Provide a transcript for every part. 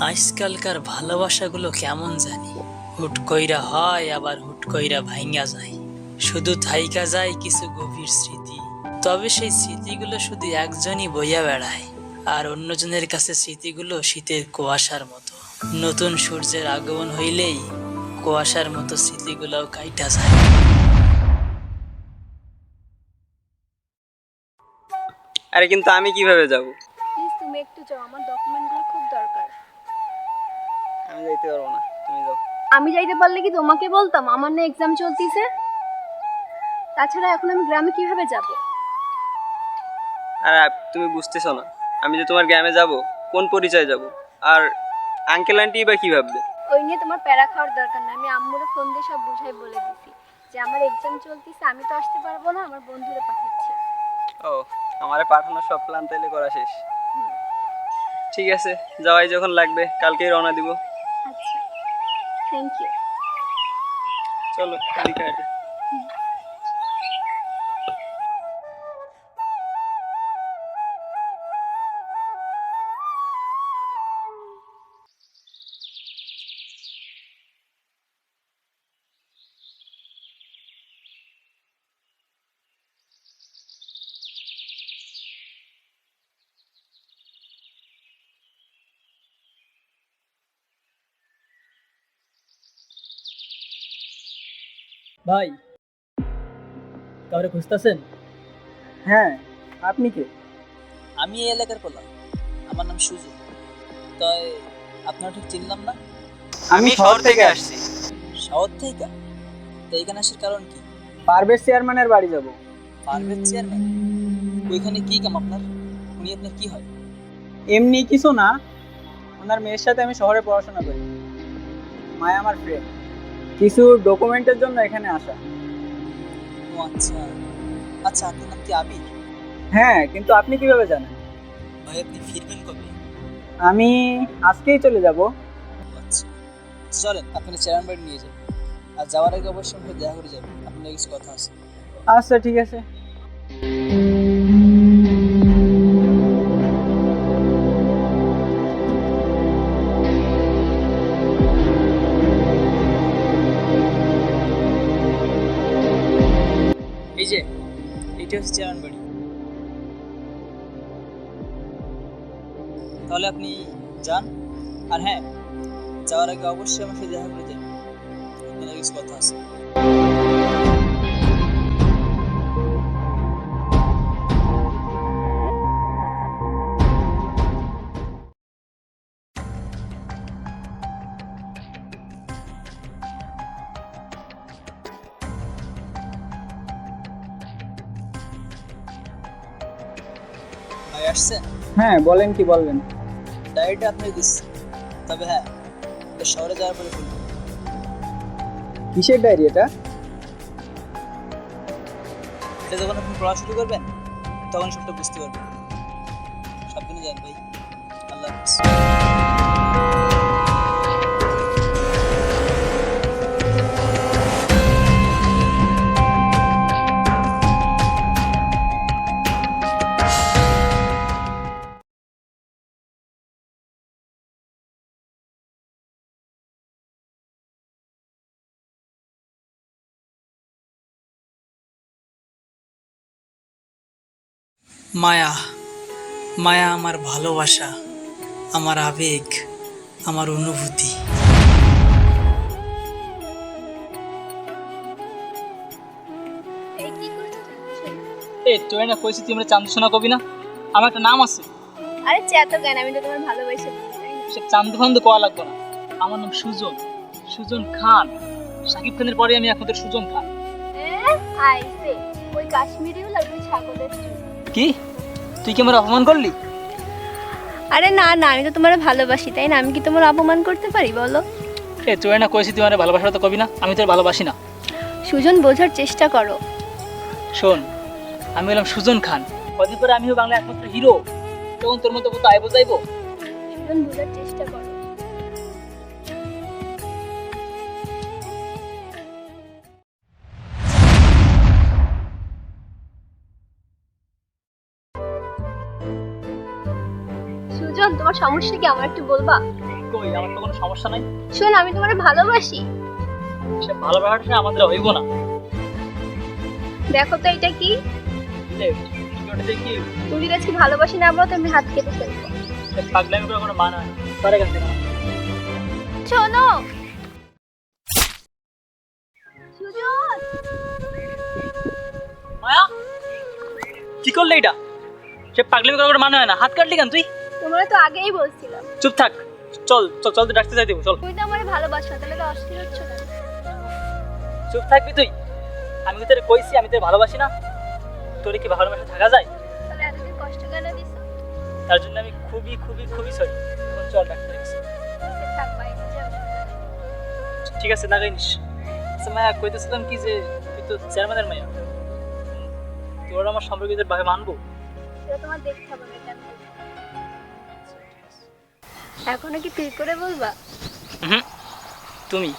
আজকালকার ভালোবাসাগুলো কেমন জানি, হুট কইরা হয় আবার হুট কইরা ভাইঙ্গা যায়। শুধু থাইকা যায় কিছু গভীর স্মৃতি, তবে সেই স্মৃতিগুলো শুধু একজনই বইয়া বেড়ায়, আর অন্যজনের কাছে স্মৃতিগুলো শীতের কুয়াশার মতো। নতুন সূর্যের আগমন হইলেই কুয়াশার মতো স্মৃতিগুলোও কাইটা যায়। আরে কিন্তু আমি কিভাবে যাব? প্লিজ তুমি একটু যাও, আমার ডকুমেন্টগুলো খুব দরকার। আমি যাইতে পারবো না, তুমি যাও। আমি যাইতে পারলে কি তোমাকে বলতাম? আমার না এক্সাম চলতিছে। তাছাড়া এখন আমি গ্রামে কিভাবে যাব? আর তুমি বুঝতেছো না, আমি যে তোমার গ্রামে যাব, কোন পরিচয় যাব? আর আঙ্কেল আন্টি বা কি ভাববে? ওই নিয়ে তোমার প্যারা খাওয়ার দরকার না। আমি আম্মুরে ফোন দিয়ে সব বুঝাই বলে দিছি যে আমার এক্সাম চলতিছে, আমি তো আসতে পারবো না, আমার বন্ধুরা পাঠাচ্ছে। ও, আমারে পাঠানোর সব প্ল্যান তাইলে করা শেষ। ঠিক আছে, যাওয়াই যখন লাগবে কালকেই রওনা দিব। আচ্ছা, থ্যাংক ইউ। চলো এদিকে হাঁটি। ভাই, কাউরে খুঁজতেছেন? হ্যাঁ, আপনি কে? আমি এই এলাকার পোলা, আমার নাম সুজন। তাই আপনার ঠিক চিনলাম না। আমি শহর থেকে আসছি। শহর থেকে? তো এইখানে আসার কারণ কি? পারভেজ চেয়ারম্যানের বাড়ি যাব। পারভেজ চেয়ারম্যান? ওইখানে কি কাম আপনার? উনি আপনার কি হয়? এমনি কিছু না, ওনার মেয়ের সাথে আমি শহরে পড়াশোনা করি। মায়া আমার ফ্রেন্ড, কিছু ডকুমেন্টের জন্য এখানে আসা। ও আচ্ছা। আচ্ছা, আপনার নাম কি আবির? হ্যাঁ, কিন্তু আপনি কিভাবে জানেন? ভাই, আপনি ফিরবেন কবে? আমি আজকেই চলে যাব। আচ্ছা, চলেন আপনাকে চেরান বাড়ি নিয়ে যাই। আর যাওয়ার আগে অবশ্যই আমাকে দেখা করে যাবেন, আপনার কিছু কথা আছে। আচ্ছা ঠিক আছে। এই যে, এইটা হচ্ছে চেরান বাড়ি। তাহলে আপনি যান। আর হ্যাঁ, যাওয়ার আগে অবশ্যই আমার সাথে দেখা করে যাবেন, আপনার কিছু কথা আছে। ভাই আসছেন? হ্যাঁ বলেন, কি বলবেন? ডায়েরিটা আপনাকে দিচ্ছি, তবে হ্যাঁ, এটা শহরে যাওয়ার পরে খুলবেন। কিসের ডায়েরি এটা? এটা যখন আপনি পড়া শুরু করবেন তখন সবটা বুঝতে পারবেন। সাবধানে যান ভাই। আল্লাহ হাফিজ। মায়া, মায়া আমার ভালোবাসা, আমার আবেগ, আমার অনুভূতি। এই কি করছো? এ তুই না কইছিস তুই আমরা চান্দু সোনা কবি না? আমার একটা নাম আছে। আরে চেতো কেন, আমি তো তোমার ভালোবাসি বলি, তাই না? সে চান্দু ফান্দু কোয়া লাগবে না। আমার নাম সুজন, সুজন খান। সাকিব খানের পরে আমি একমাত্র সুজন খান। আইসে ওই কাশ্মীরি হলো দুই ছাগলের চুল। কি? তুই কি আমার অপমান করলি? আরে না না, আমি তো তোমার ভালোবাসি, তাই না? আমি কি তোমার অপমান করতে পারি বলো? এ তুই না কইছিস তুই আমার ভালোবাসা তো কবি না? আমি তোর ভালোবাসি না। সুজন, বোঝার চেষ্টা করো। শোন, আমি হলাম সুজন খান। কদিন পরে আমিও বাংলা একমাত্র হিরো, তখন তোর মতো কত আইবো যাইবো। সুজন, বোঝার চেষ্টা করো। সুজন, তোমার সমস্যা কি আমার একটু বলবা? কই, আমার তো কোনো সমস্যা নাই। শোন, আমি তোমারে ভালোবাসি। সে ভালোবাসাটা আমাদের হইব না। দেখো তো এটা কি? লেফট ওটা দেখি তুমি যদি আজকে ভালোবাসি না বলো তো আমি হাত কেটে ফেলবো। পাগলামি করে কোনো মানা হয় তার এখান থেকে। শোনো সুজন, মায়া কি করলে এটা? সে পাগলামি করে কোনো মানা হয় না। হাত কাটলি কেন তুই? তোমরা তো আগেই বলছিলাম। চুপ থাক। চল চল চল, তুই ডাকতে যাই দেবো, চল। তুমি তো আমারে ভালোবাসো না, তাহলে তো অস্থির হচ্ছ না। চুপ থাকবি তুই। আমি কি তোরে কইছি আমি তোরে ভালোবাসি না? তোরে কি ভালোবাসা থাকা যায়? তাহলে এতদিন কষ্ট কেন দিছো? তার জন্য আমি খুবই খুবই খুবই সরি। এখন চল ডাক্তার কাছে। থাক বাইরে যাও। ঠিক আছে, না গাইনিস। আচ্ছা মায়া, কইতেছিলাম কি যে তুই তো চেয়ারম্যানের মায়া, তোর আমার সম্পর্কিত ভাবে মানবো? সেটা তোমার দেখতে হবে না কেন? এখনো কি তুই করে বলবা? হুম, তুমি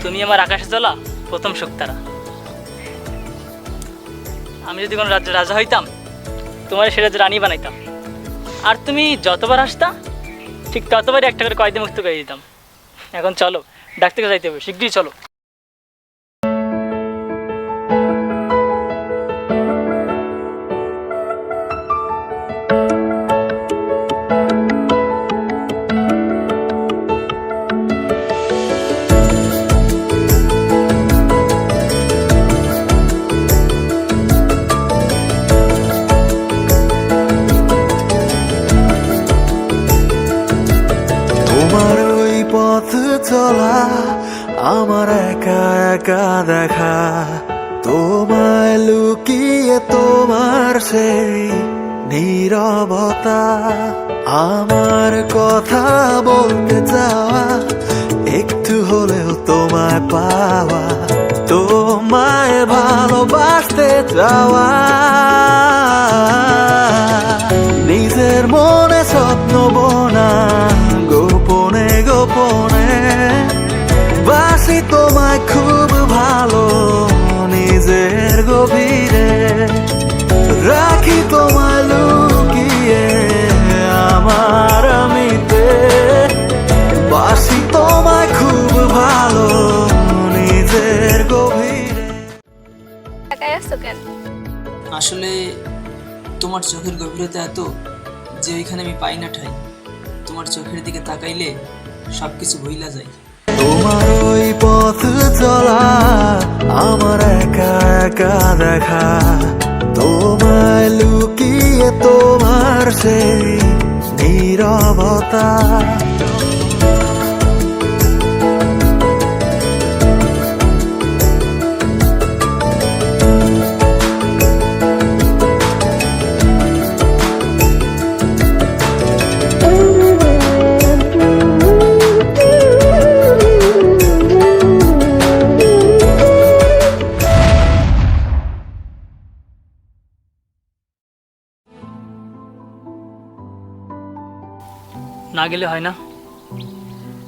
তুমি আমার আকাশে চলা প্রথম শোকতারা। আমি যদি কোনো রাজ্যের রাজা হইতাম, তোমার সে রাজ্যের রানী বানাইতাম। আর তুমি যতবার আসতা ঠিক ততবারই একটা করে কয়েদে মুক্ত করে দিতাম। এখন চলো, ডাক্তারকে যাইতে হবে, শীঘ্রই চলো। তোমার ওই পথ চলা আমার একা একা দেখা, তোমায় লুকিয়ে তোমার সেই নীরবতা, আমার কথা বলতে চাওয়া, একটু হলেও তোমায় পাওয়া, তোমায় ভালোবাসতে চাওয়া, নিজের মনে স্বপ্ন বোনা, গোপনে গোপনে বাসি তোমায় খুব ভালো, নিজের গভীরে রাখি তোমায় লুকিয়ে আমার আমিতে, বাসি তোমায় খুব ভালো, নিজের গভীরে। একাই আসছো কেন? আসলে তোমার চোখের গভীরতা এত যে ওইখানে আমি পাই না ঠাই। তোমার চোখের দিকে তাকাইলে সবকিছু ভুইলা যায়। তোমার ওই পথ চলা আমার একা একা দেখা, তোমায় লুকিয়ে তোমার সেই নীরবতা। না গেলে হয় না?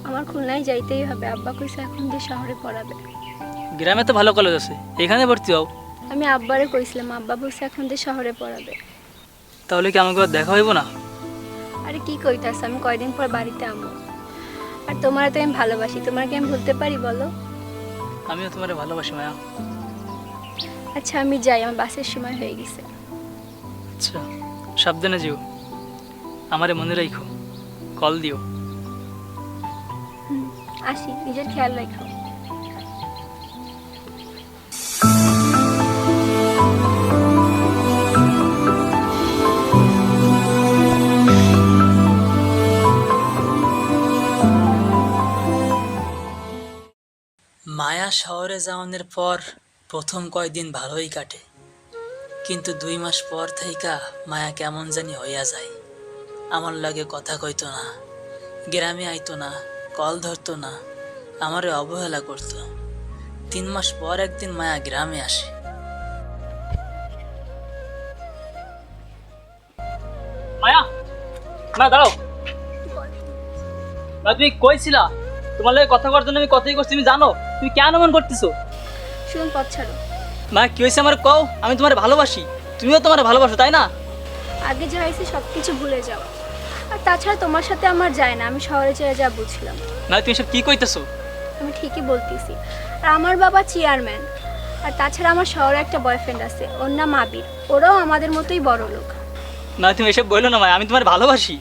আমার খুলনায় যাইতেই হবে। আব্বা কইছে এখন যে শহরে পড়াবে। গ্রামে তো ভালো কলেজ আছে, এখানে ভর্তি হও। আমি আব্বারে কইছিলাম, আব্বা বলছে এখন যে শহরে পড়াবে। তাহলে কি আমাকে আর দেখা হইব না? আরে কি কইতাছ, আমি কয়দিন পর বাড়িতে আমো। আর তোমার তো আমি ভালোবাসি, তোমার কি আমি ভুলতে পারি বলো? আমিও তোমারে ভালোবাসি মায়া। আচ্ছা আমি যাই, আমার বাসের সময় হয়ে গেছে। আচ্ছা, সাবধানে যেও, আমারে মনে রাখো, কল দিও। আসি, নিজের খেয়াল রাখো। মায়া শহরে যাওয়ানোর পর প্রথম কয়দিন ভালোই কাটে, কিন্তু 2 মাস পর থাইকা মায়া কেমন জানি হইয়া যায়। আমার লাগে কথা কইতো না, গ্রামে আইতো না, কল ধরতো না, আমারে অবহেলা করতো। 3 মাস পর একদিন মায়া গ্রামে আসে। মায়া, মায়া দাঁড়াও। মায়া তুমি কইছিলা তোমার লাগে কথা করার জন্য, আমি কথাই করছি, তুমি জানো তুমি কেন এমন করতেছো? শুনুন, পথ ছাড়ো। মায়া কি হয়েছে আমার কও, আমি তোমার ভালোবাসি, তুমিও তোমার ভালোবাসো তাই না? আগে যা হয়েছে সব কিছু ভুলে যাও। আর আর তাছাড়া তোমার সাথে আমার যায় না, আমি শহরে চলে যা বুঝলাম। না তুমি সব কি কইতেছো? আমি ঠিকই বলতেছি। আর আমার বাবা চেয়ারম্যান, আর তাছাড়া আমার শহরে একটা বয়ফ্রেন্ড আছে, ওর নাম আবির। ওরাও আমাদের মতোই বড় লোক। না তুমি এসব বললো না মায়া, আমি তোমার ভালোবাসি।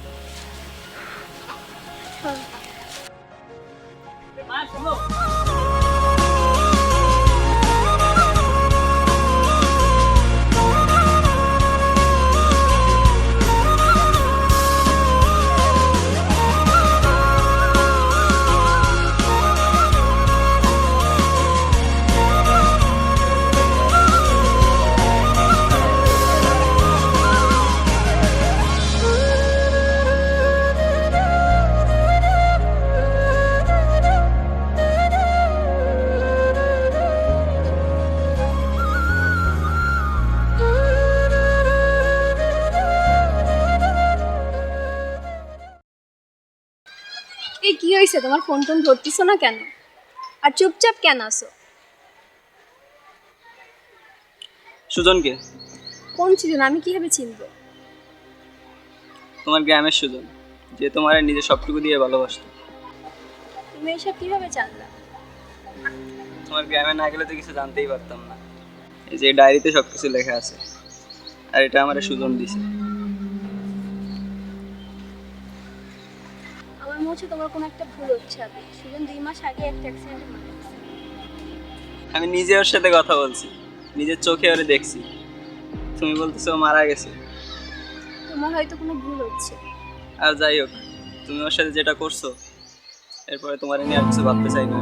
এই কি হয়েছে, তোমার ফোন টোন ধরতেছো না কেন? আর চুপচাপ কেন আসো? সুজনকে। কোন ছিল? আমি কিভাবে চিনবো? তোমার গ্রামের সুজন, যে তোমার নিজের সবটুকু দিয়ে ভালোবাসতো। তুমি এসব কিভাবে জানলা? তোমার গ্রামে না গেলে তো কিছু জানতেই পারতাম না। এই যে ডায়েরিতে সব কিছু লেখা আছে, আর এটা আমার সুজন দিছে। আমার মনে হচ্ছে তোমার কোনো একটা ভুল হচ্ছে। আমি সুজন 2 মাস আগে একটা অ্যাক্সিডেন্টে মারা গেছে। আমি নিজে ওর সাথে কথা বলছি, নিজের চোখে ওরে দেখছি। তুমি বলতেছো ও মারা গেছে। তোমার হয়তো কোনো ভুল হচ্ছে। আর যাই হোক, তুমি ওর সাথে যেটা করছো, এরপরে তোমার নিয়ে আর কিছু ভাবতে চাই না।